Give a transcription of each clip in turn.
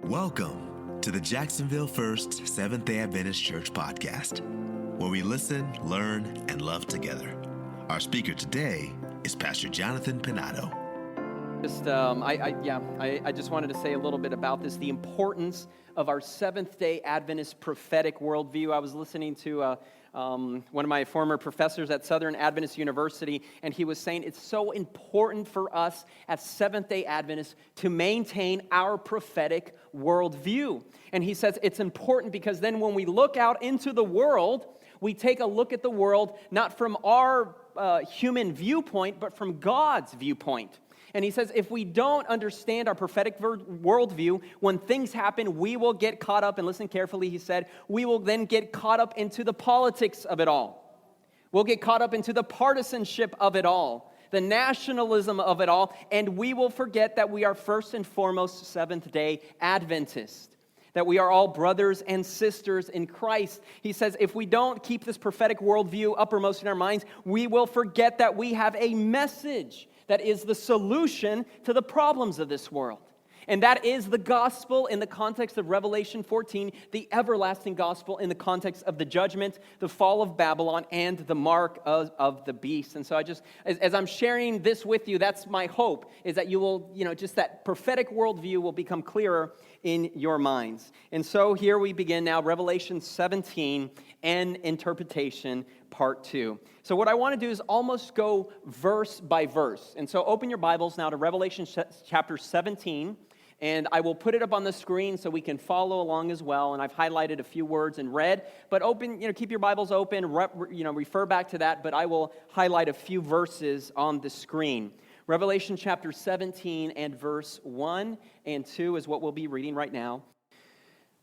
Welcome to the Jacksonville First Seventh-day Adventist Church podcast, where we listen, learn, and love together. Our speaker today is Pastor Jonathan Pinato. I just wanted to say a little bit about this, the importance of our Seventh-day Adventist prophetic worldview. I was listening to one of my former professors at Southern Adventist University, and he was saying it's so important for us as Seventh-day Adventists to maintain our prophetic worldview. And he says it's important because then when we look out into the world, we take a look at the world not from our human viewpoint, but from God's viewpoint. And he says, if we don't understand our prophetic worldview, when things happen, we will get caught up, and listen carefully, he said, we will then get caught up into the politics of it all. We'll get caught up into the partisanship of it all, the nationalism of it all, and we will forget that we are first and foremost Seventh-day Adventists, that we are all brothers and sisters in Christ. He says, if we don't keep this prophetic worldview uppermost in our minds, we will forget that we have a message that is the solution to the problems of this world. And that is the gospel in the context of Revelation 14, the everlasting gospel in the context of the judgment, the fall of Babylon, and the mark of the beast. And so I just, as I'm sharing this with you, that's my hope, is that you will, just that prophetic worldview will become clearer in your minds. And so here we begin now, Revelation 17 and interpretation, part 2. So what I want to do is almost go verse by verse. And so open your Bibles now to Revelation chapter 17, and I will put it up on the screen so we can follow along as well. And I've highlighted a few words in red, but keep your Bibles open, refer back to that, but I will highlight a few verses on the screen. Revelation chapter 17 and verse 1 and 2 is what we'll be reading right now.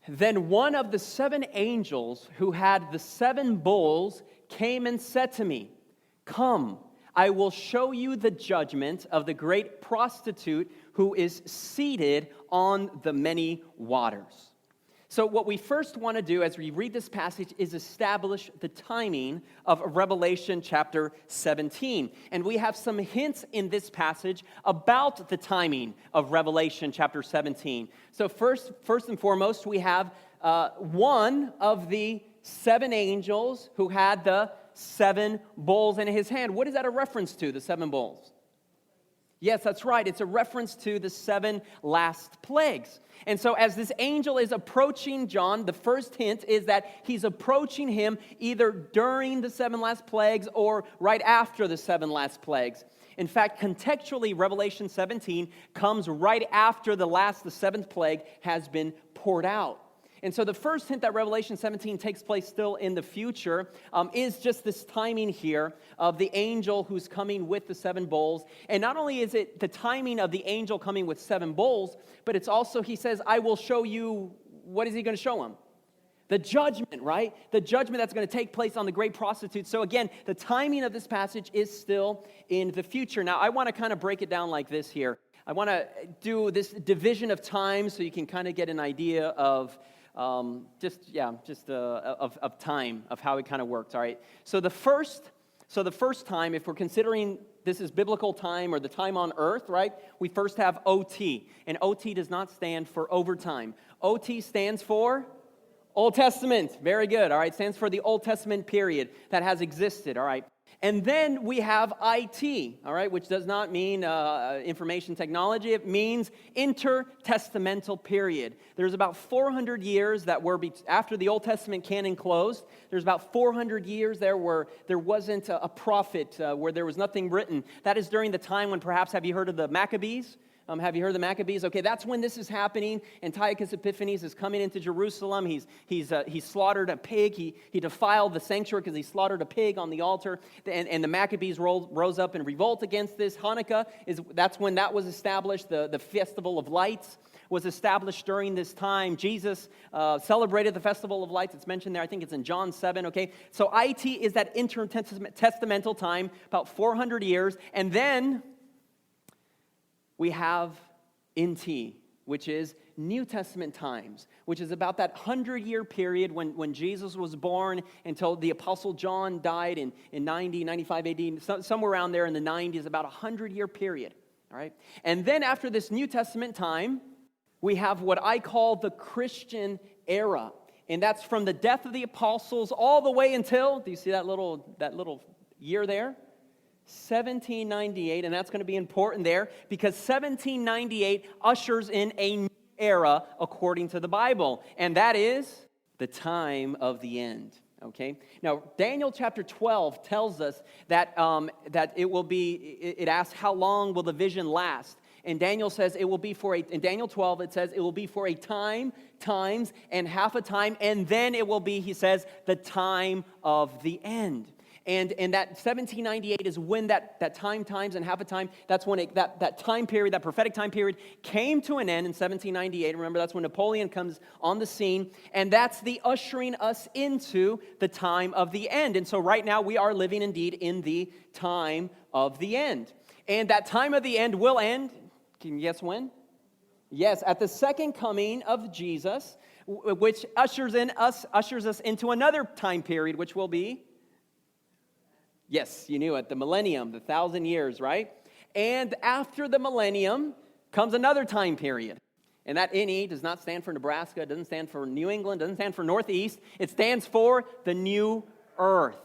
Then one of the 7 angels who had the 7 bowls came and said to me, "Come, I will show you the judgment of the great prostitute who is seated on the many waters." So what we first want to do as we read this passage is establish the timing of Revelation chapter 17. And we have some hints in this passage about the timing of Revelation chapter 17. So first and foremost, we have one of the 7 angels who had the 7 bowls in his hand. What is that a reference to, the 7 bowls? Yes, that's right. It's a reference to the 7 last plagues. And so as this angel is approaching John, the first hint is that he's approaching him either during the 7 last plagues or right after the 7 last plagues. In fact, contextually, Revelation 17 comes right after the 7th plague has been poured out. And so the first hint that Revelation 17 takes place still in the future is just this timing here of the angel who's coming with the 7 bowls. And not only is it the timing of the angel coming with 7 bowls, but it's also, he says, I will show you, what is he going to show him? The judgment, right? The judgment that's going to take place on the great prostitute. So again, the timing of this passage is still in the future. Now, I want to kind of break it down like this here. I want to do this division of time so you can kind of get an idea of of time, of how it kind of works, all right? So the first time, if we're considering this is biblical time or the time on earth, right? We first have OT, and OT does not stand for overtime. OT stands for Old Testament. Very good, all right? Stands for the Old Testament period that has existed, all right? And then we have IT, all right, which does not mean information technology. It means intertestamental period. There's about 400 years that were after the Old Testament canon closed. There's about 400 years there where there wasn't a prophet, where there was nothing written. That is during the time when perhaps, have you heard of the Maccabees? Have you heard of the Maccabees? Okay, that's when this is happening. Antiochus Epiphanes is coming into Jerusalem. He slaughtered a pig. He defiled the sanctuary because he slaughtered a pig on the altar. And the Maccabees rose up in revolt against this. Hanukkah that's when that was established. The Festival of Lights was established during this time. Jesus celebrated the Festival of Lights. It's mentioned there. I think it's in John 7. Okay, so IT is that intertestamental time, about 400 years, and then we have NT, which is New Testament times, which is about that 100-year period when Jesus was born until the Apostle John died in 95 AD, somewhere around there in the 90s, about a 100-year period, all right? And then after this New Testament time, we have what I call the Christian era. And that's from the death of the apostles all the way until, do you see that little year there? 1798, and that's going to be important there because 1798 ushers in a new era according to the Bible, and that is the time of the end. Okay. Now, Daniel chapter 12 tells us that it will be. It asks, "How long will the vision last?" And Daniel says it will be in Daniel 12, it says it will be for a time, times, and half a time, and then it will be, he says, the time of the end. And that 1798 is when that time, times, and half a time, that's when that time period, that prophetic time period, came to an end in 1798. Remember, that's when Napoleon comes on the scene, and that's the ushering us into the time of the end. And so right now, we are living indeed in the time of the end. And that time of the end will end. Can you guess when? Yes, at the second coming of Jesus, which ushers us into another time period, which will be, yes, you knew it, the millennium, the 1,000 years, right? And after the millennium comes another time period. And that NE does not stand for Nebraska, it doesn't stand for New England, doesn't stand for Northeast. It stands for the new earth.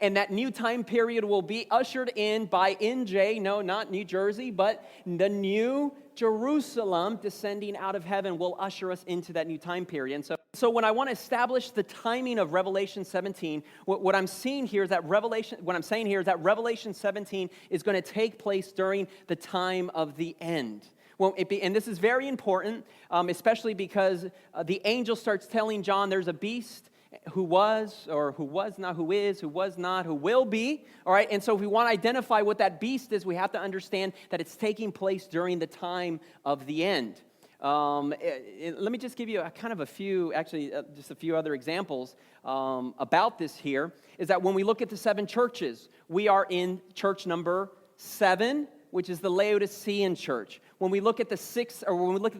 And that new time period will be ushered in by NJ, no, not New Jersey, but the new Jerusalem descending out of heaven will usher us into that new time period. And so when I want to establish the timing of Revelation 17, what I'm saying here is that Revelation 17 is going to take place during the time of the end. And this is very important, especially because the angel starts telling John there's a beast who was, or who was not, who is, who was not, who will be, all right? And so if we want to identify what that beast is, we have to understand that it's taking place during the time of the end. Let me just give you just a few other examples about this here, is that when we look at the seven churches, we are in church number 7, which is the Laodicean church. When we look at the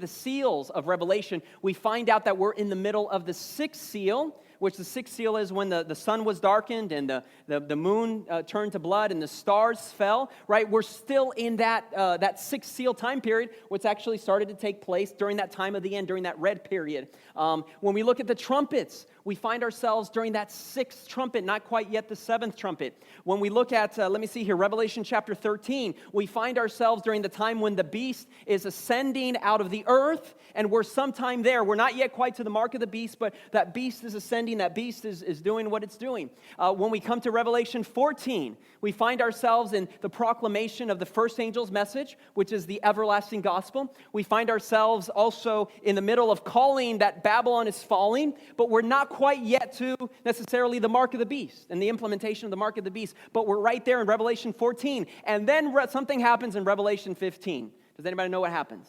seals of Revelation, we find out that we're in the middle of the 6th seal, which the 6th seal is when the sun was darkened and the moon turned to blood and the stars fell, right? We're still in that 6th seal time period, which actually started to take place during that time of the end, during that red period. When we look at the trumpets, we find ourselves during that 6th trumpet, not quite yet the 7th trumpet. When we look at, Revelation chapter 13, we find ourselves during the time when the beast is ascending out of the earth, and we're sometime there. We're not yet quite to the mark of the beast, but that beast is ascending, that beast is doing what it's doing. When we come to Revelation 14, we find ourselves in the proclamation of the first angel's message, which is the everlasting gospel. We find ourselves also in the middle of calling that Babylon is falling, but we're not quite yet to necessarily the mark of the beast and the implementation of the mark of the beast, but we're right there in Revelation 14. And then something happens in Revelation 15. Does anybody know what happens?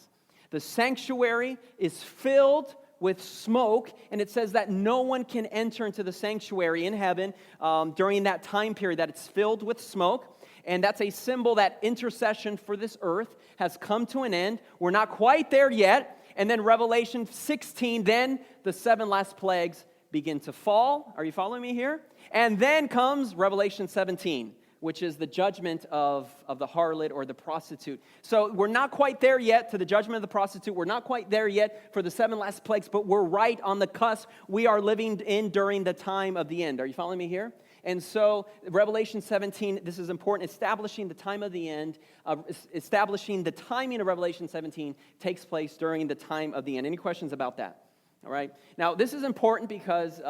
The sanctuary is filled with smoke, and it says that no one can enter into the sanctuary in heaven during that time period, that it's filled with smoke. And that's a symbol that intercession for this earth has come to an end. We're not quite there yet. And then Revelation 16, then the 7 last plagues begin to fall. Are you following me here? And then comes Revelation 17, which is the judgment of the harlot or the prostitute. So we're not quite there yet to the judgment of the prostitute. We're not quite there yet for the 7 last plagues, but we're right on the cusp. We are living in during the time of the end. Are you following me here? And so Revelation 17, this is important, establishing the time of the end, establishing the timing of Revelation 17 takes place during the time of the end. Any questions about that? All right. Now, this is important because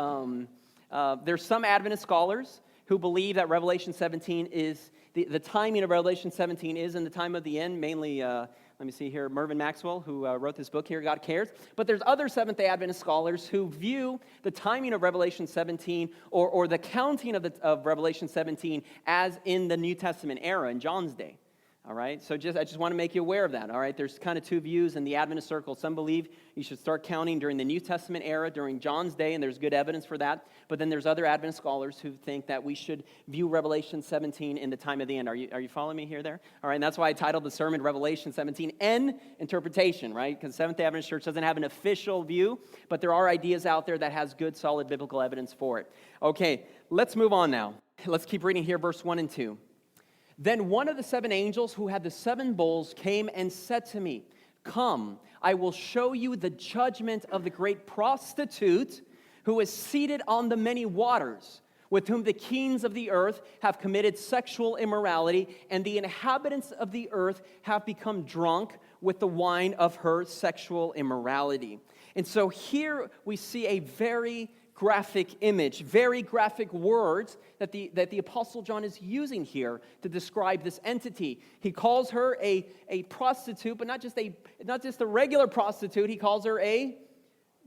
there's some Adventist scholars who believe that Revelation 17 is, the timing of Revelation 17 is in the time of the end, mainly, let me see here, Mervyn Maxwell, who wrote this book here, God Cares. But there's other Seventh-day Adventist scholars who view the timing of Revelation 17 or the counting of Revelation 17 as in the New Testament era, in John's day. All right, so I just want to make you aware of that. All right, there's kind of two views in the Adventist circle. Some believe you should start counting during the New Testament era, during John's day, and there's good evidence for that. But then there's other Adventist scholars who think that we should view Revelation 17 in the time of the end. Are you following me here there? All right, and that's why I titled the sermon Revelation 17, N Interpretation, right? Because Seventh-day Adventist Church doesn't have an official view, but there are ideas out there that has good, solid biblical evidence for it. Okay, let's move on now. Let's keep reading here, verse 1 and 2. Then one of the 7 angels who had the 7 bowls came and said to me, Come, I will show you the judgment of the great prostitute who is seated on the many waters, with whom the kings of the earth have committed sexual immorality, and the inhabitants of the earth have become drunk with the wine of her sexual immorality. And so here we see a very graphic image, very graphic words that the Apostle John is using here to describe this entity. He calls her a prostitute, but not just a regular prostitute. He calls her a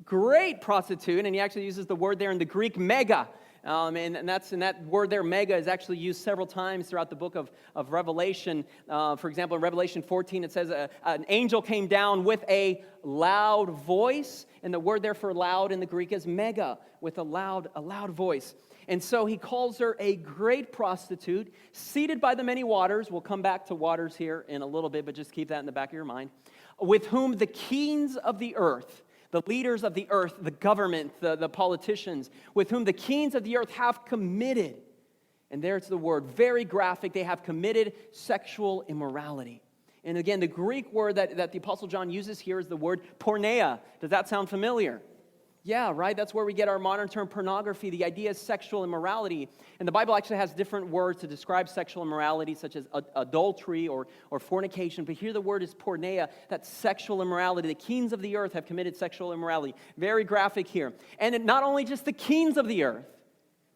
great prostitute, and he actually uses the word there in the Greek, mega. And that word there, mega, is actually used several times throughout the book of Revelation. For example, in Revelation 14, it says an angel came down with a loud voice, and the word there for loud in the Greek is mega, with a loud voice. And so he calls her a great prostitute, seated by the many waters. We'll come back to waters here in a little bit, but just keep that in the back of your mind. With whom the kings of the earth, the leaders of the earth, the government, the politicians, with whom the kings of the earth have committed, and there's the word, very graphic, they have committed sexual immorality. And again, the Greek word that the Apostle John uses here is the word porneia. Does that sound familiar? Yeah, right? That's where we get our modern term pornography. The idea is sexual immorality. And the Bible actually has different words to describe sexual immorality, such as adultery or fornication. But here the word is porneia, that's sexual immorality. The kings of the earth have committed sexual immorality. Very graphic here. And not only just the kings of the earth,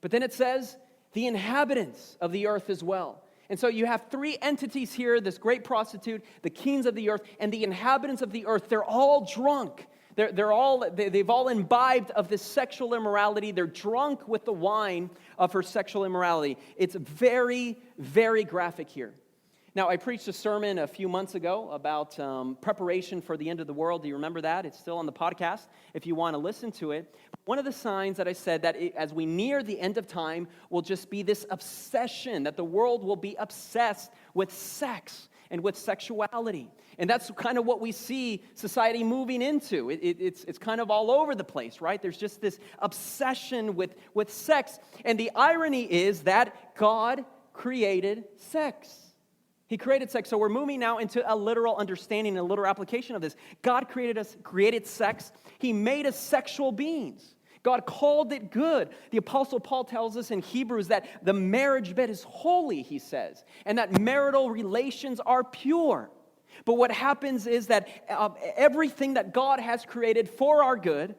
but then it says the inhabitants of the earth as well. And so you have three entities here, this great prostitute, the kings of the earth, and the inhabitants of the earth. They're all drunk. They've all imbibed of this sexual immorality. They're drunk with the wine of her sexual immorality. It's very, very graphic here. Now, I preached a sermon a few months ago about preparation for the end of the world. Do you remember that? It's still on the podcast if you want to listen to it. One of the signs that I said that as we near the end of time will just be this obsession, that the world will be obsessed with sex and with sexuality. And that's kind of what we see society moving into. It's kind of all over the place, right? There's just this obsession with sex. And the irony is that God created sex. He created sex. So we're moving now into a literal understanding, a literal application of this. God created sex. He made us sexual beings. God called it good. The Apostle Paul tells us in Hebrews that the marriage bed is holy, he says, and that marital relations are pure. But what happens is that everything that God has created for our good,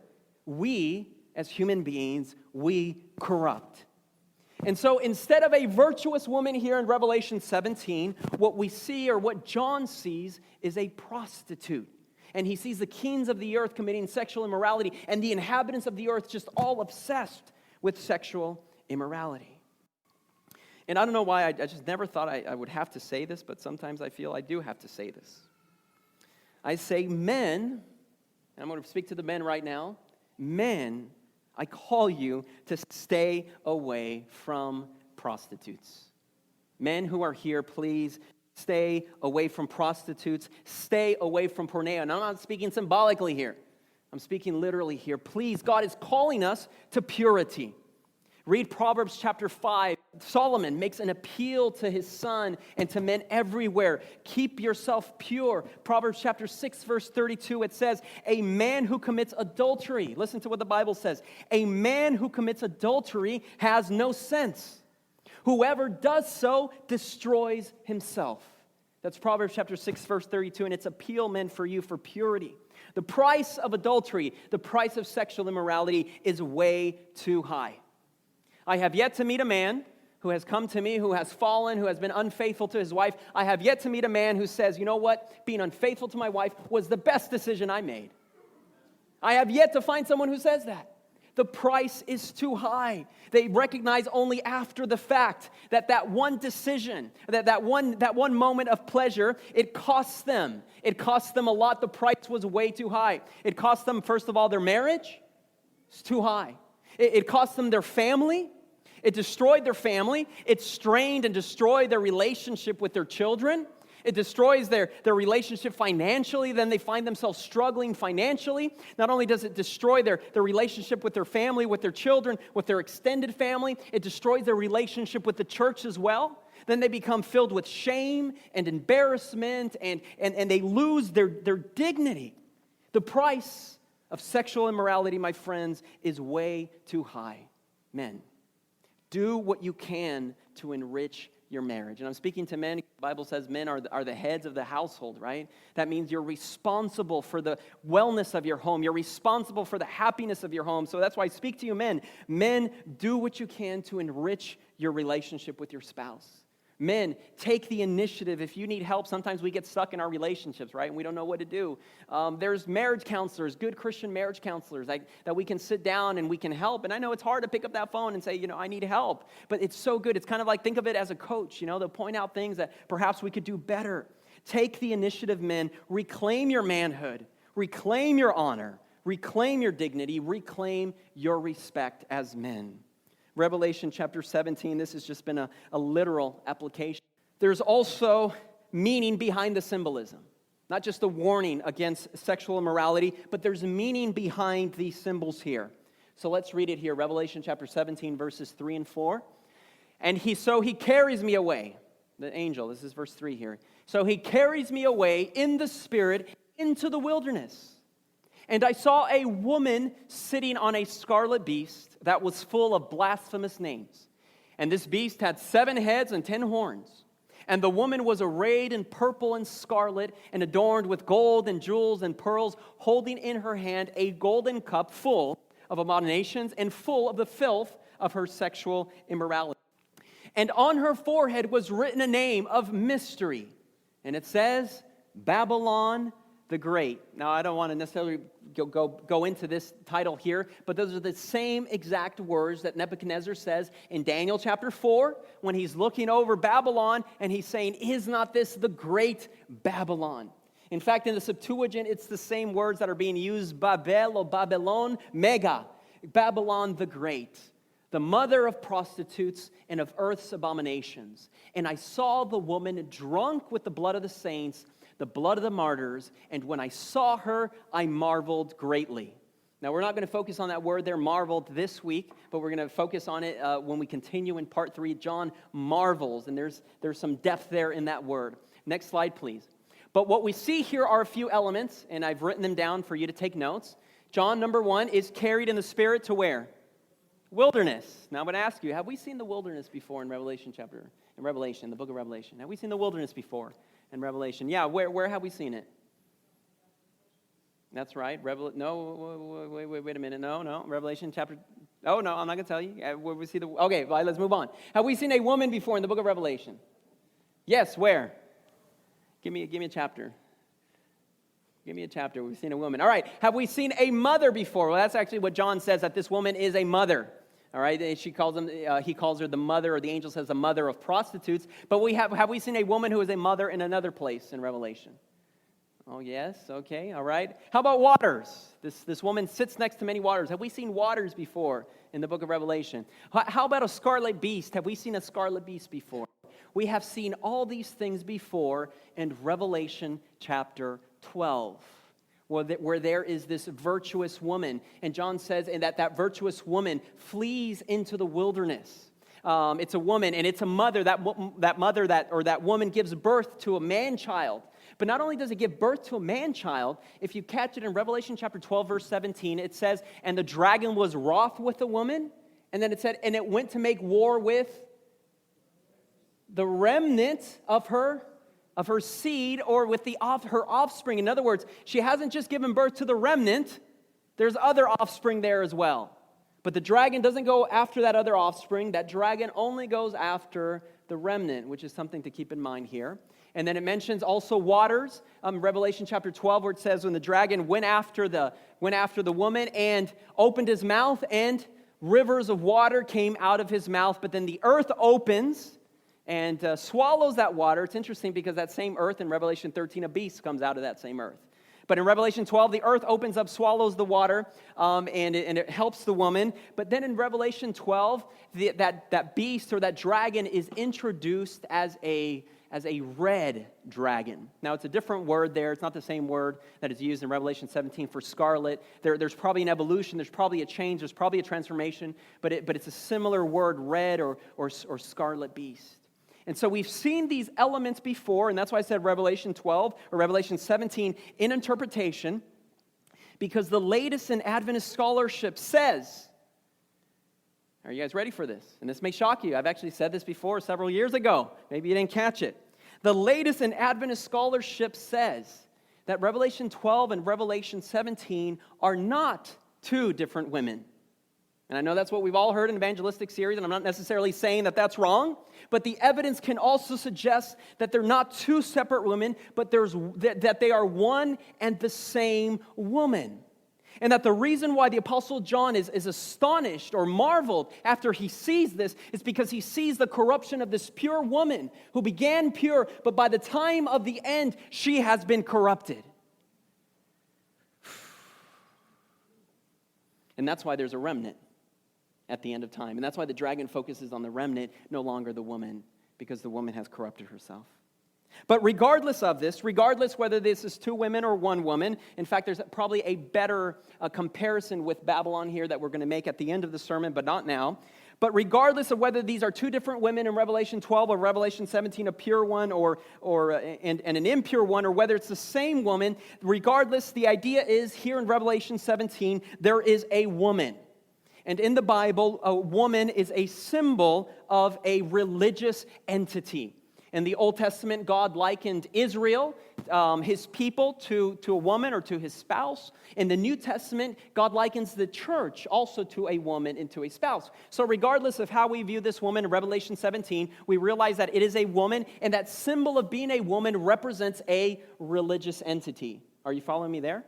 we, as human beings, we corrupt. And so instead of a virtuous woman here in Revelation 17, what we see, or what John sees, is a prostitute. And he sees the kings of the earth committing sexual immorality, and the inhabitants of the earth just all obsessed with sexual immorality. And I don't know why, I just never thought I would have to say this, but sometimes I feel I do have to say this. I say, men, and I'm going to speak to the men right now, men, I call you to stay away from prostitutes. Men who are here, please stay away from prostitutes. Stay away from porneia. And I'm not speaking symbolically here. I'm speaking literally here. Please, God is calling us to purity. Read Proverbs chapter 5. Solomon makes an appeal to his son and to men everywhere. Keep yourself pure. Proverbs chapter 6, verse 32, it says, a man who commits adultery, listen to what the Bible says, a man who commits adultery has no sense. Whoever does so destroys himself. That's Proverbs chapter 6, verse 32, and it's appeal meant for you for purity. The price of adultery, the price of sexual immorality is way too high. I have yet to meet a man who has come to me, who has fallen, who has been unfaithful to his wife. I have yet to meet a man who says, you know what, being unfaithful to my wife was the best decision I made. I have yet to find someone who says that. The price is too high. They recognize only after the fact that one decision, that one moment of pleasure, it costs them. It costs them a lot. The price was way too high. It cost them, first of all, their marriage. It's too high. It cost them their family. It destroyed their family. It strained and destroyed their relationship with their children. It destroys their relationship financially. Then they find themselves struggling financially. Not only does it destroy their relationship with their family, with their children, with their extended family, it destroys their relationship with the church as well. Then they become filled with shame and embarrassment, and they lose their dignity. The price of sexual immorality, my friends, is way too high. Men, do what you can to enrich your marriage. And I'm speaking to men. The Bible says men are the heads of the household, right? That means you're responsible for the wellness of your home. You're responsible for the happiness of your home. So that's why I speak to you men. Men, do what you can to enrich your relationship with your spouse. Men, take the initiative. If you need help, sometimes we get stuck in our relationships, right? And we don't know what to do. There's marriage counselors, good Christian marriage counselors that we can sit down and we can help. And I know it's hard to pick up that phone and say, I need help. But it's so good. It's kind of like, think of it as a coach. They'll point out things that perhaps we could do better. Take the initiative, men. Reclaim your manhood. Reclaim your honor. Reclaim your dignity. Reclaim your respect as men. Revelation chapter 17, this has just been a literal application. There's also meaning behind the symbolism. Not just a warning against sexual immorality, but there's meaning behind these symbols here. So let's read it here. Revelation chapter 17, verses 3 and 4. And he carries me away. The angel, this is verse 3 here. So he carries me away in the spirit into the wilderness. And I saw a woman sitting on a scarlet beast that was full of blasphemous names. And this beast had 7 heads and 10 horns. And the woman was arrayed in purple and scarlet and adorned with gold and jewels and pearls, holding in her hand a golden cup full of abominations and full of the filth of her sexual immorality. And on her forehead was written a name of mystery. And it says, Babylon the Great. Now, I don't want to necessarily go into this title here, but those are the same exact words that Nebuchadnezzar says in Daniel chapter 4 when he's looking over Babylon and he's saying, is not this the great Babylon? In fact, in the Septuagint, it's the same words that are being used, Babel or Babylon, mega, Babylon the Great, the mother of prostitutes and of earth's abominations. And I saw the woman drunk with the blood of the saints, the blood of the martyrs, and when I saw her, I marveled greatly. Now, we're not going to focus on that word there, marveled, this week, but we're going to focus on it when we continue in part 3. John marvels, and there's some depth there in that word. Next slide, please. But what we see here are a few elements, and I've written them down for you to take notes. John, number 1, is carried in the Spirit to where? Wilderness. Now, I'm going to ask you, have we seen the wilderness before in the book of Revelation? Have we seen the wilderness before? In Revelation. Yeah, where have we seen it? That's right. Wait a minute. No. Revelation chapter. Oh, no, I'm not going to tell you. Where we see okay, well, let's move on. Have we seen a woman before in the book of Revelation? Yes, where? Give me a chapter. Give me a chapter. We've seen a woman. All right. Have we seen a mother before? Well, that's actually what John says, that this woman is a mother. All right, and he calls her the mother, or the angel says the mother of prostitutes. But have we seen a woman who is a mother in another place in Revelation? Oh, yes, okay, all right. How about waters? This woman sits next to many waters. Have we seen waters before in the book of Revelation? How about a scarlet beast? Have we seen a scarlet beast before? We have seen all these things before in Revelation chapter 12. Where there is this virtuous woman. And John says and that virtuous woman flees into the wilderness. It's a woman, and it's a mother. That woman gives birth to a man-child. But not only does it give birth to a man-child, if you catch it in Revelation chapter 12, verse 17, it says, and the dragon was wroth with the woman. And then it said, and it went to make war with the remnant of her seed, or with her offspring. In other words, she hasn't just given birth to the remnant. There's other offspring there as well. But the dragon doesn't go after that other offspring. That dragon only goes after the remnant, which is something to keep in mind here. And then it mentions also waters. Revelation chapter 12, where it says when the dragon went after the woman and opened his mouth, and rivers of water came out of his mouth. But then the earth opens and swallows that water. It's interesting because that same earth in Revelation 13, a beast comes out of that same earth. But in Revelation 12, the earth opens up, swallows the water, and it helps the woman. But then in Revelation 12, that beast or that dragon is introduced as a red dragon. Now, it's a different word there. It's not the same word that is used in Revelation 17 for scarlet. There's probably an evolution. There's probably a change. There's probably a transformation. But it's a similar word, red or scarlet beast. And so we've seen these elements before, and that's why I said Revelation 12 or Revelation 17 in interpretation, because the latest in Adventist scholarship says, are you guys ready for this? And this may shock you. I've actually said this before several years ago. Maybe you didn't catch it. The latest in Adventist scholarship says that Revelation 12 and Revelation 17 are not two different women. And I know that's what we've all heard in evangelistic series, and I'm not necessarily saying that that's wrong, but the evidence can also suggest that they're not two separate women, but that they are one and the same woman. And that the reason why the Apostle John is astonished or marveled after he sees this is because he sees the corruption of this pure woman who began pure, but by the time of the end, she has been corrupted. And that's why there's a remnant at the end of time. And that's why the dragon focuses on the remnant, no longer the woman, because the woman has corrupted herself. But regardless of this, regardless whether this is two women or one woman, in fact, there's probably a better comparison with Babylon here that we're going to make at the end of the sermon, but not now. But regardless of whether these are two different women in Revelation 12 or Revelation 17, a pure one and an impure one, or whether it's the same woman, regardless, the idea is here in Revelation 17, there is a woman. And in the Bible, a woman is a symbol of a religious entity. In the Old Testament, God likened Israel, his people, to a woman or to his spouse. In the New Testament, God likens the church also to a woman and to a spouse. So regardless of how we view this woman in Revelation 17, we realize that it is a woman, and that symbol of being a woman represents a religious entity. Are you following me there?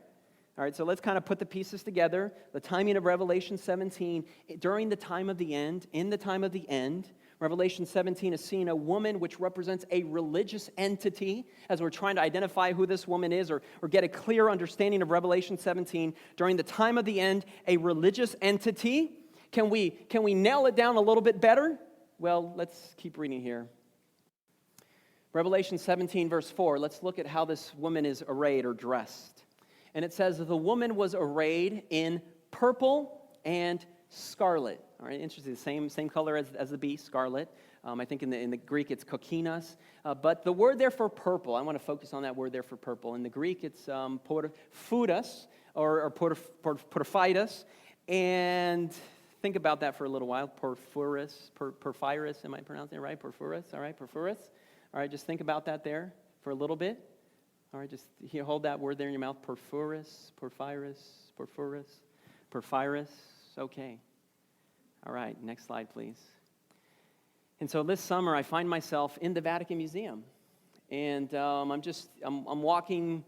All right, so let's kind of put the pieces together. The timing of Revelation 17, during the time of the end, in the time of the end, Revelation 17 is seeing a woman which represents a religious entity, as we're trying to identify who this woman is or get a clear understanding of Revelation 17. During the time of the end, a religious entity. Can we nail it down a little bit better? Well, let's keep reading here. Revelation 17, verse 4, let's look at how this woman is arrayed or dressed. And it says, the woman was arrayed in purple and scarlet. All right, interesting, same color as the beast, scarlet. I think in the Greek it's kokinas. But the word there for purple, I want to focus on that word there for purple. In the Greek it's porphyros or porphyros. And think about that for a little while. Porphyros, am I pronouncing it right? Porphyros, all right, porphyros. All right, just think about that there for a little bit. All right, just hold that word there in your mouth. Porphyros. Okay. All right, next slide, please. And so this summer, I find myself in the Vatican Museum, and I'm walking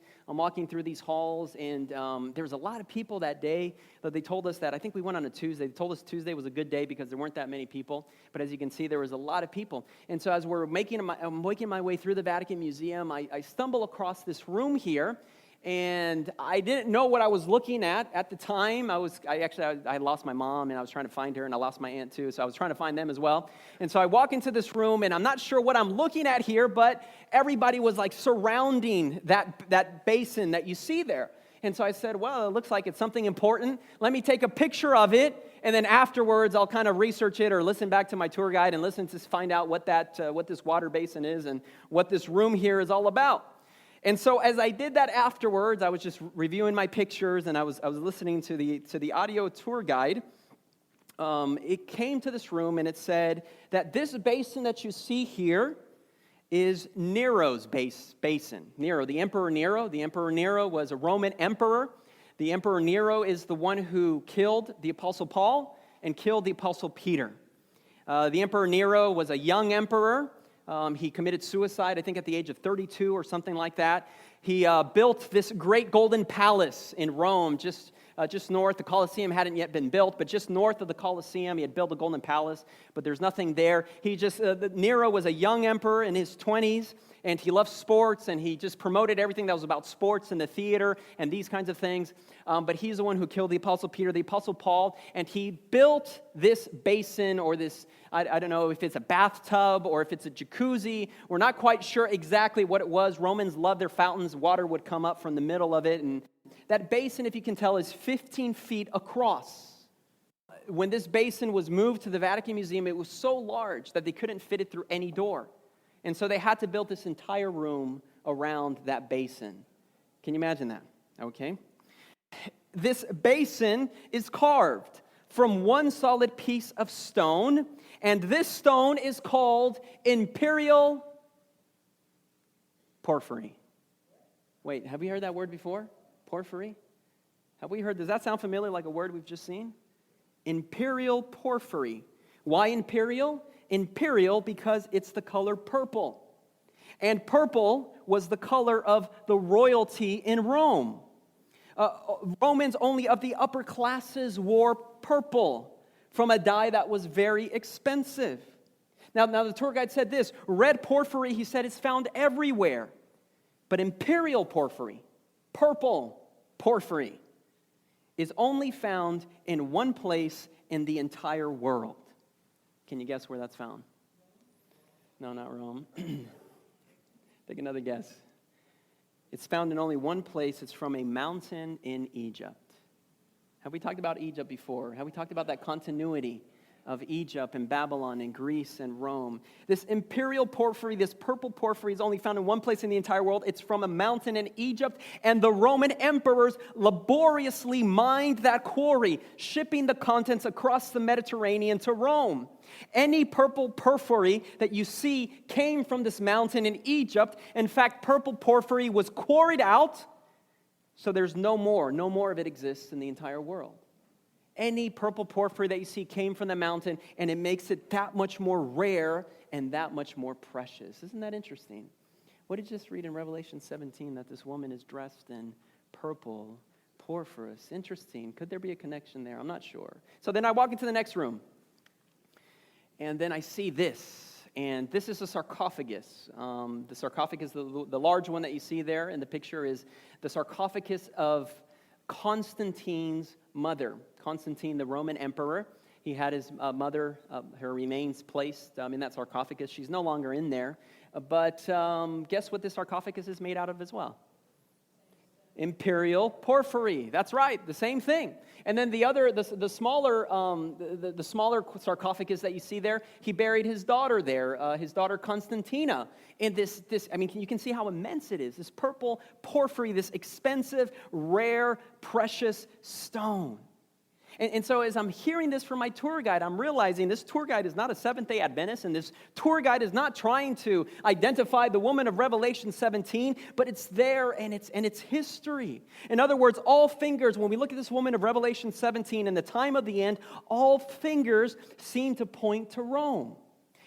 through these halls, and there was a lot of people that day. That they told us that I think we went on a Tuesday. They told us Tuesday was a good day because there weren't that many people. But as you can see, there was a lot of people. And so as I'm making my way through the Vatican Museum, I stumble across this room here. And I didn't know what I was looking at the time. I lost my mom, and I was trying to find her, and I lost my aunt too, so I was trying to find them as well. And so I walk into this room, and I'm not sure what I'm looking at here, but everybody was like surrounding that basin that you see there. And so I said, well, it looks like it's something important. Let me take a picture of it, and then afterwards I'll kind of research it or listen back to my tour guide and listen to find out what this water basin is and what this room here is all about. And so as I did that afterwards, I was just reviewing my pictures, and I was listening to the audio tour guide. It came to this room, and it said that this basin that you see here is Nero's basin. Nero, the Emperor Nero. The Emperor Nero was a Roman emperor. The Emperor Nero is the one who killed the Apostle Paul and killed the Apostle Peter. The Emperor Nero was a young emperor. He committed suicide, I think, at the age of 32 or something like that. He built this great golden palace in Rome, just north. The Colosseum hadn't yet been built, but just north of the Colosseum, he had built a golden palace, but there's nothing there. Nero was a young emperor in his 20s, and he loved sports, and he just promoted everything that was about sports and the theater and these kinds of things. But he's the one who killed the Apostle Peter, the Apostle Paul, and he built this basin or this, I don't know if it's a bathtub or if it's a jacuzzi. We're not quite sure exactly what it was. Romans loved their fountains. Water would come up from the middle of it. And that basin, if you can tell, is 15 feet across. When this basin was moved to the Vatican Museum, it was so large that they couldn't fit it through any door. And so they had to build this entire room around that basin. Can you imagine that? Okay. This basin is carved from one solid piece of stone, and this stone is called imperial porphyry. Wait, have we heard that word before? Porphyry? Have we heard, does that sound familiar like a word we've just seen? Imperial porphyry. Why imperial? Imperial because it's the color purple. And purple was the color of the royalty in Rome. Romans only of the upper classes wore purple from a dye that was very expensive. Now the tour guide said this, red porphyry, he said, is found everywhere. But imperial porphyry, purple porphyry, is only found in one place in the entire world. Can you guess where that's found? No, not Rome. Take another guess. It's found in only one place. It's from a mountain in Egypt. Have we talked about Egypt before? Have we talked about that continuity of Egypt and Babylon and Greece and Rome? This imperial porphyry, this purple porphyry, is only found in one place in the entire world. It's from a mountain in Egypt, and the Roman emperors laboriously mined that quarry, shipping the contents across the Mediterranean to Rome. Any purple porphyry that you see came from this mountain in Egypt. In fact, purple porphyry was quarried out, so there's no more of it exists in the entire world. Any purple porphyry that you see came from the mountain, and it makes it that much more rare and that much more precious. Isn't that interesting? What did you just read in Revelation 17, that this woman is dressed in purple porphyry? Interesting. Could there be a connection there? I'm not sure. So then I walk into the next room, and then I see this, and this is a sarcophagus. The sarcophagus, the large one that you see there in the picture, is the sarcophagus of Constantine's mother. Constantine, the Roman emperor, he had his mother, her remains placed in that sarcophagus. She's no longer in there. But guess what this sarcophagus is made out of as well? Imperial porphyry. That's right, the same thing. And then the smaller sarcophagus that you see there, he buried his daughter there, his daughter Constantina. And this, you can see how immense it is. This purple porphyry, this expensive, rare, precious stone. And so as I'm hearing this from my tour guide, I'm realizing this tour guide is not a Seventh-day Adventist, and this tour guide is not trying to identify the woman of Revelation 17, but it's there and it's history. In other words, all fingers, when we look at this woman of Revelation 17 in the time of the end, all fingers seem to point to Rome.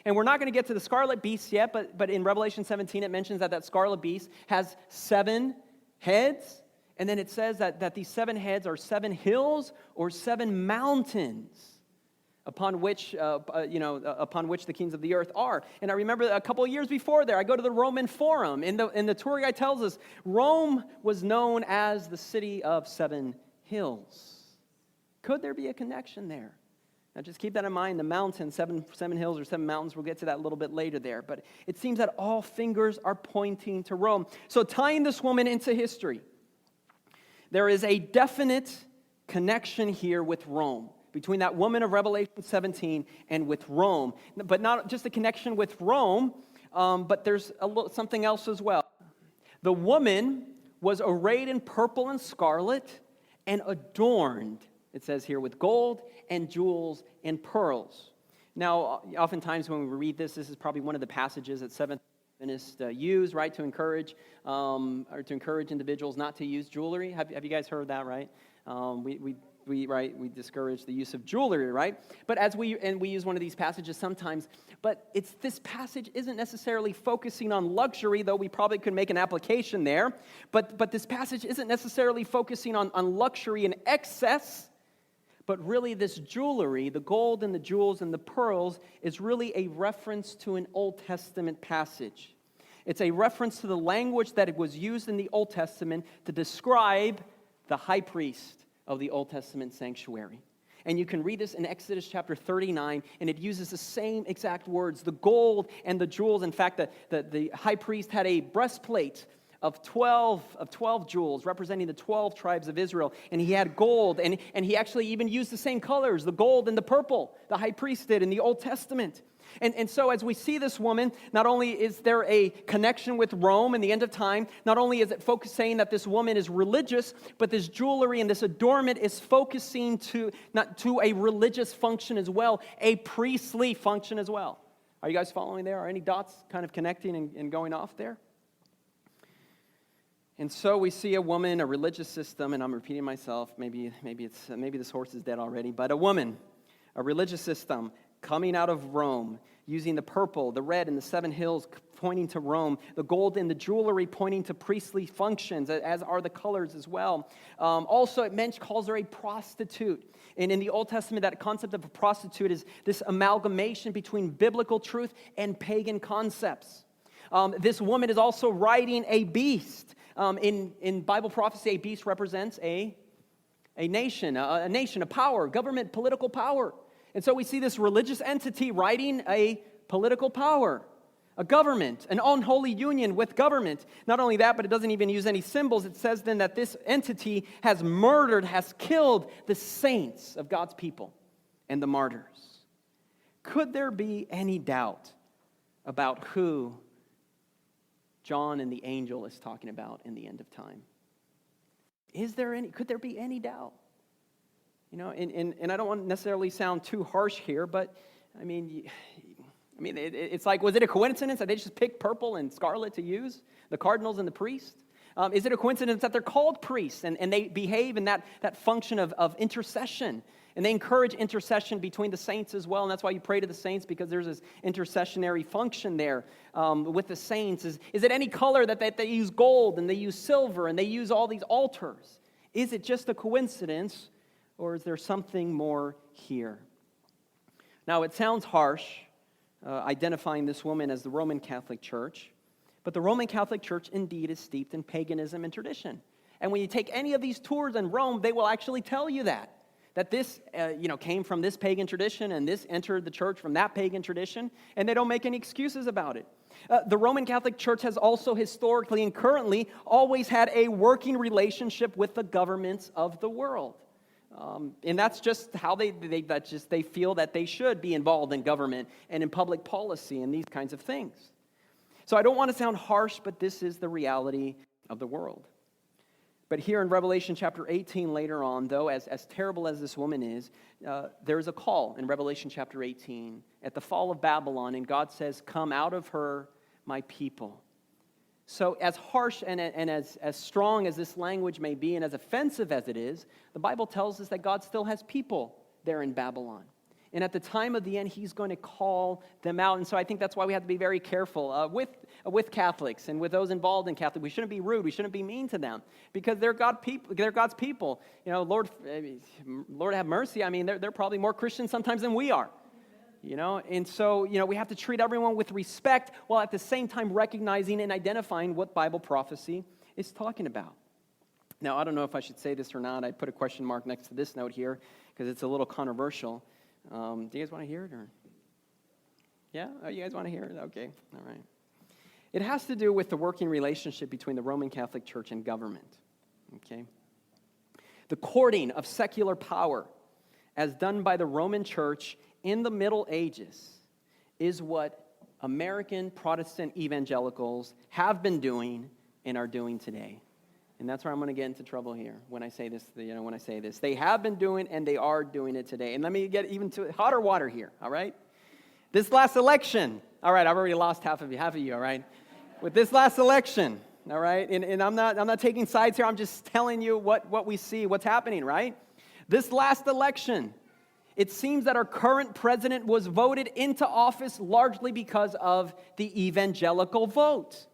And we're not going to get to the scarlet beast yet, but in Revelation 17 it mentions that scarlet beast has 7 heads. And then it says that these 7 heads are 7 hills or 7 mountains upon which the kings of the earth are. And I remember a couple of years before there, I go to the Roman Forum, and the tour guide tells us Rome was known as the city of 7 hills. Could there be a connection there? Now just keep that in mind, the mountain, 7 hills or 7 mountains, we'll get to that a little bit later there. But it seems that all fingers are pointing to Rome. So tying this woman into history, there is a definite connection here with Rome, between that woman of Revelation 17 and with Rome. But not just a connection with Rome, but there's something else as well. The woman was arrayed in purple and scarlet and adorned, it says here, with gold and jewels and pearls. Now, oftentimes when we read this is probably one of the passages that Seventh Adventists use, right, to encourage individuals not to use jewelry. Have you guys heard that, right? We discourage the use of jewelry, right? But we use one of these passages sometimes, but this passage isn't necessarily focusing on luxury, though we probably could make an application there. But this passage isn't necessarily focusing on luxury and excess, but really this jewelry, the gold and the jewels and the pearls, is really a reference to an Old Testament passage. It's a reference to the language that was used in the Old Testament to describe the high priest of the Old Testament sanctuary. And you can read this in Exodus chapter 39, and it uses the same exact words, the gold and the jewels. In fact, the high priest had a breastplate of 12 jewels representing the 12 tribes of Israel, and he had gold, and he actually even used the same colors, the gold and the purple, the high priest did in the Old Testament. And so as we see this woman, not only is there a connection with Rome in the end of time, not only is it focusing that this woman is religious, but this jewelry and this adornment is focusing to a religious function as well, a priestly function as well. Are you guys following there? Are any dots kind of connecting and going off there? And so we see a woman, a religious system, and I'm repeating myself, maybe this horse is dead already, but a woman, a religious system coming out of Rome, using the purple, the red, and the 7 hills pointing to Rome, the gold and the jewelry pointing to priestly functions, as are the colors as well. Also, it calls her a prostitute. And in the Old Testament, that concept of a prostitute is this amalgamation between biblical truth and pagan concepts. This woman is also riding a beast. In Bible prophecy, a beast represents a nation, a power, government, political power. And so we see this religious entity riding a political power, a government, an unholy union with government. Not only that, but it doesn't even use any symbols. It says then that this entity has killed the saints of God's people and the martyrs. Could there be any doubt about who John and the angel is talking about in the end of time? Could there be any doubt? You know, and I don't want to necessarily sound too harsh here, but it's like, was it a coincidence that they just picked purple and scarlet to use, the cardinals and the priests? Is it a coincidence that they're called priests and they behave in that function of intercession? And they encourage intercession between the saints as well, and that's why you pray to the saints, because there's this intercessionary function there with the saints. Is it any color that they use gold and they use silver and they use all these altars? Is it just a coincidence, or is there something more here? Now, it sounds harsh, identifying this woman as the Roman Catholic Church, but the Roman Catholic Church indeed is steeped in paganism and tradition. And when you take any of these tours in Rome, they will actually tell you that this came from this pagan tradition and this entered the church from that pagan tradition, and they don't make any excuses about it. The Roman Catholic Church has also historically and currently always had a working relationship with the governments of the world. And that's just how they feel that they should be involved in government and in public policy and these kinds of things. So I don't want to sound harsh, but this is the reality of the world. But here in Revelation chapter 18 later on, though, as terrible as this woman is, there's a call in Revelation chapter 18 at the fall of Babylon, and God says, "Come out of her, my people." So as harsh and as strong as this language may be and as offensive as it is, the Bible tells us that God still has people there in Babylon. And at the time of the end, he's going to call them out. And so I think that's why we have to be very careful with Catholics and with those involved in Catholic. We shouldn't be rude. We shouldn't be mean to them because they're God's people. You know, Lord have mercy. I mean, they're probably more Christians sometimes than we are. You know, and so, we have to treat everyone with respect while at the same time recognizing and identifying what Bible prophecy is talking about. Now, I don't know if I should say this or not. I put a question mark next to this note here because it's a little controversial. Do you guys want to hear it? Or? Yeah? Oh, you guys want to hear it? Okay. All right. It has to do with the working relationship between the Roman Catholic Church and government. Okay? The courting of secular power as done by the Roman Church in the Middle Ages is what American Protestant evangelicals have been doing and are doing today. And that's where I'm going to get into trouble here when I say this. They have been doing and they are doing it today. And let me get even to hotter water here, all right? This last election, all right, I've already lost half of you, all right? With this last election, all right? And I'm not taking sides here. I'm just telling you what we see, what's happening, right? This last election, it seems that our current president was voted into office largely because of the evangelical vote.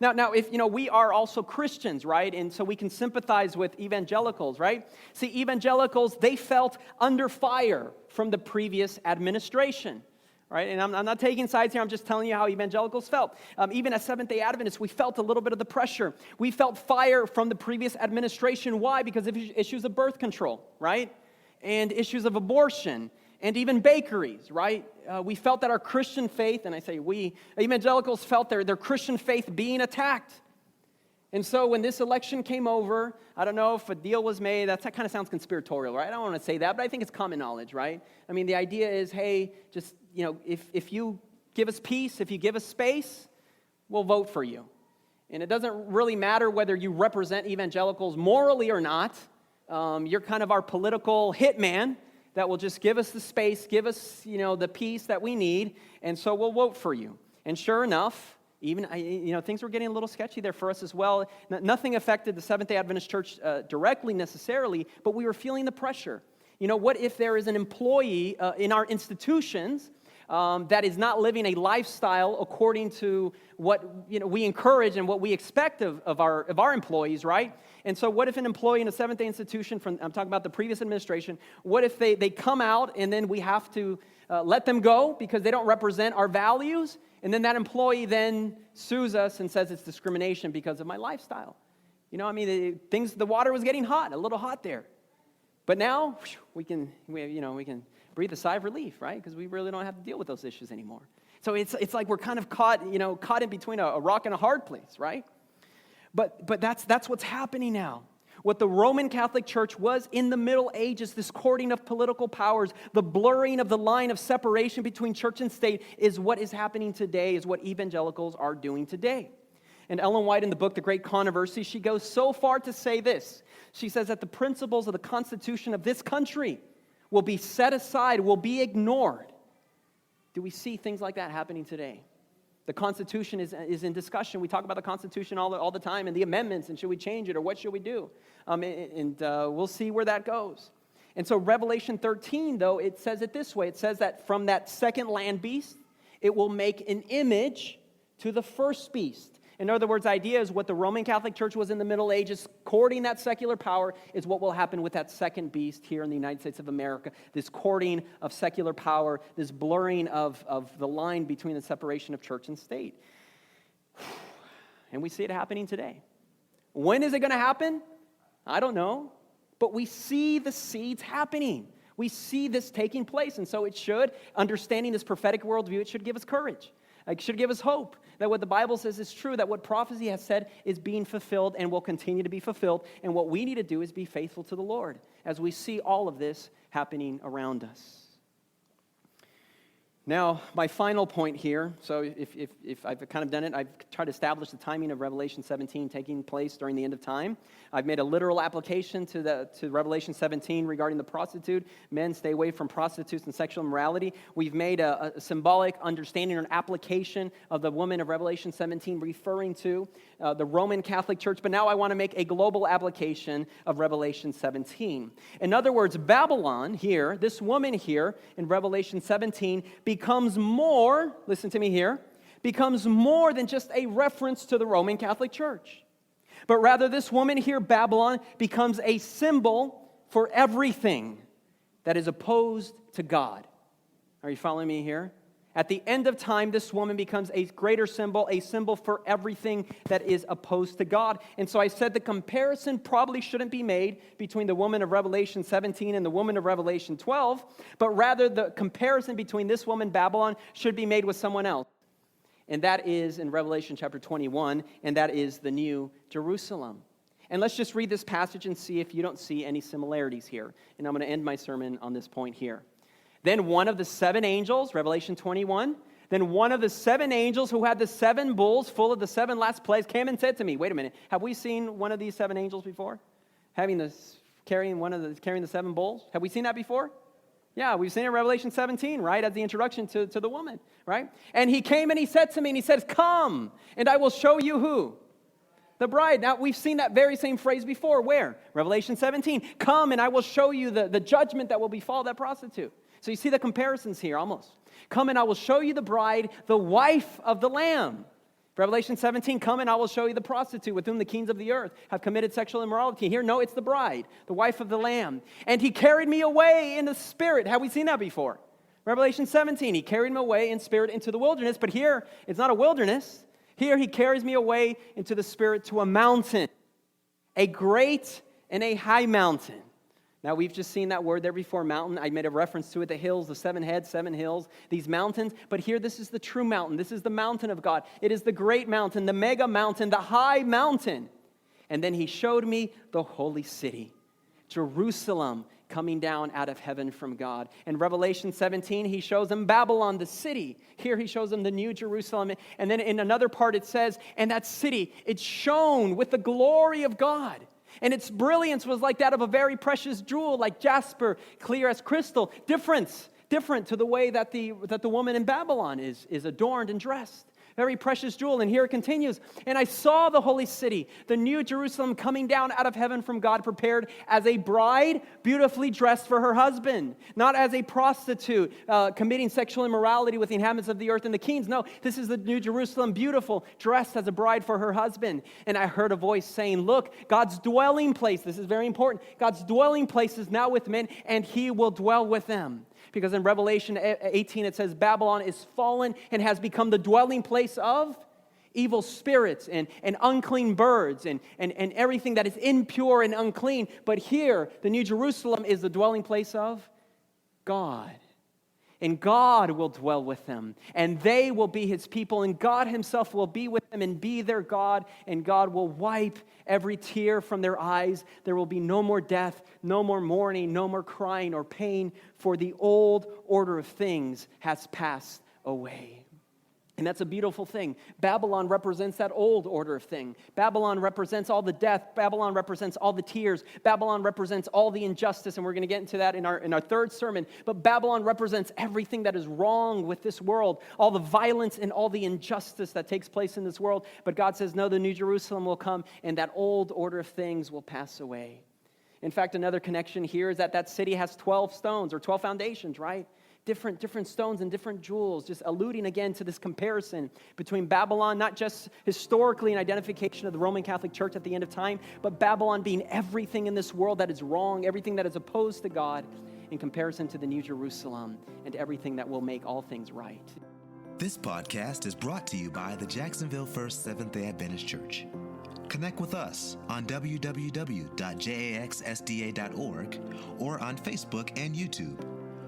Now, if we are also Christians, right? And so we can sympathize with evangelicals, right? See, evangelicals, they felt under fire from the previous administration, right? And I'm not taking sides here. I'm just telling you how evangelicals felt. Even as Seventh-day Adventists, we felt a little bit of the pressure. We felt fire from the previous administration. Why? Because of issues of birth control, right? And issues of abortion, and even bakeries, right? We felt that our Christian faith, and I say we, evangelicals felt their Christian faith being attacked. And so when this election came over, I don't know if a deal was made. That kind of sounds conspiratorial, right? I don't want to say that, but I think it's common knowledge, right? I mean, the idea is, hey, just, if you give us peace, if you give us space, we'll vote for you. And it doesn't really matter whether you represent evangelicals morally or not. You're kind of our political hitman that will just give us the space, give us, the peace that we need, and so we'll vote for you. And sure enough, even, things were getting a little sketchy there for us as well. Nothing affected the Seventh-day Adventist Church directly necessarily, but we were feeling the pressure. What if there is an employee in our institutions that is not living a lifestyle according to what we encourage and what we expect of our employees, right? And so what if an employee in a Seventh-day institution, I'm talking about the previous administration, what if they come out and then we have to let them go because they don't represent our values? And then that employee then sues us and says it's discrimination because of my lifestyle. The water was getting hot, a little hot there. But now we can breathe a sigh of relief, right? Because we really don't have to deal with those issues anymore. So it's like we're kind of caught in between a rock and a hard place, right? But that's what's happening now. What the Roman Catholic Church was in the Middle Ages, this courting of political powers, the blurring of the line of separation between church and state is what is happening today, is what evangelicals are doing today. And Ellen White in the book, The Great Controversy, she goes so far to say this. She says that the principles of the Constitution of this country will be set aside, will be ignored. Do we see things like that happening today? The Constitution is in discussion. We talk about the Constitution all the time and the amendments and should we change it or what should we do? We'll see where that goes. And so Revelation 13, though, it says it this way. It says that from that second land beast, it will make an image to the first beast. In other words, idea is what the Roman Catholic Church was in the Middle Ages, courting that secular power, is what will happen with that second beast here in the United States of America. This courting of secular power, this blurring of the line between the separation of church and state. And we see it happening today. When is it going to happen? I don't know. But we see the seeds happening. We see this taking place. And so it should, understanding this prophetic worldview, it should give us courage. It should give us hope that what the Bible says is true, that what prophecy has said is being fulfilled and will continue to be fulfilled. And what we need to do is be faithful to the Lord as we see all of this happening around us. Now, my final point here, so if I've kind of done it, I've tried to establish the timing of Revelation 17 taking place during the end of time. I've made a literal application to Revelation 17 regarding the prostitute. Men, stay away from prostitutes and sexual immorality. We've made a symbolic understanding or an application of the woman of Revelation 17 referring to the Roman Catholic Church. But now I want to make a global application of Revelation 17. In other words, Babylon here, this woman here in Revelation 17 becomes more, listen to me here, becomes more than just a reference to the Roman Catholic Church. But rather, this woman here, Babylon, becomes a symbol for everything that is opposed to God. Are you following me here? At the end of time, this woman becomes a greater symbol, a symbol for everything that is opposed to God. And so I said the comparison probably shouldn't be made between the woman of Revelation 17 and the woman of Revelation 12, but rather the comparison between this woman, Babylon, should be made with someone else. And that is in Revelation chapter 21, and that is the New Jerusalem. And let's just read this passage and see if you don't see any similarities here. And I'm going to end my sermon on this point here. Then one of the seven angels, Revelation 21, then one of the seven angels who had the seven bowls full of the seven last plagues came and said to me, wait a minute, have we seen one of these seven angels before? Carrying the seven bowls? Have we seen that before? Yeah, we've seen it in Revelation 17, right, as the introduction to the woman, right? And he came and he said to me, and he says, come, and I will show you who? The bride. Now, we've seen that very same phrase before. Where? Revelation 17. Come, and I will show you the judgment that will befall that prostitute. So you see the comparisons here almost. Come, and I will show you the bride, the wife of the Lamb. Revelation 17, come, and I will show you the prostitute with whom the kings of the earth have committed sexual immorality. Here, no, it's the bride, the wife of the Lamb. And he carried me away in the spirit. Have we seen that before? Revelation 17, he carried me away in spirit into the wilderness. But here, it's not a wilderness. Here, he carries me away into the spirit to a mountain, a great and a high mountain. Now, we've just seen that word there before, mountain. I made a reference to it, the hills, the seven heads, seven hills, these mountains. But here, this is the true mountain. This is the mountain of God. It is the great mountain, the mega mountain, the high mountain. And then he showed me the holy city, Jerusalem coming down out of heaven from God. In Revelation 17, he shows them Babylon, the city. Here he shows them the new Jerusalem. And then in another part it says, and that city, it shone with the glory of God. And its brilliance was like that of a very precious jewel, like jasper, clear as crystal. Different to the way that the woman in Babylon is adorned and dressed. Very precious jewel. And here it continues. And I saw the holy city, the new Jerusalem, coming down out of heaven from God, prepared as a bride beautifully dressed for her husband. Not as a prostitute committing sexual immorality with the inhabitants of the earth and the kings. No, this is the new Jerusalem, beautiful, dressed as a bride for her husband. And I heard a voice saying, look, God's dwelling place, this is very important, God's dwelling place is now with men, and he will dwell with them. Because in Revelation 18 it says, Babylon is fallen and has become the dwelling place of evil spirits and unclean birds and everything that is impure and unclean. But here, the New Jerusalem is the dwelling place of God. And God will dwell with them, and they will be his people, and God himself will be with them and be their God, and God will wipe every tear from their eyes. There will be no more death, no more mourning, no more crying or pain, for the old order of things has passed away. And that's a beautiful thing. Babylon represents that old order of thing. Babylon represents all the death. Babylon represents all the tears. Babylon represents all the injustice, and we're going to get into that in our third sermon. But Babylon represents everything that is wrong with this world, all the violence and all the injustice that takes place in this world. But God says, no, the New Jerusalem will come, and that old order of things will pass away. In fact, another connection here is that city has 12 stones or 12 foundations, right? Different stones and different jewels, just alluding again to this comparison between Babylon, not just historically an identification of the Roman Catholic Church at the end of time, but Babylon being everything in this world that is wrong, everything that is opposed to God, in comparison to the New Jerusalem and everything that will make all things right. This podcast is brought to you by the Jacksonville First Seventh-day Adventist Church. Connect with us on www.jaxsda.org or on Facebook and YouTube.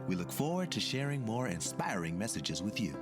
We look forward to sharing more inspiring messages with you.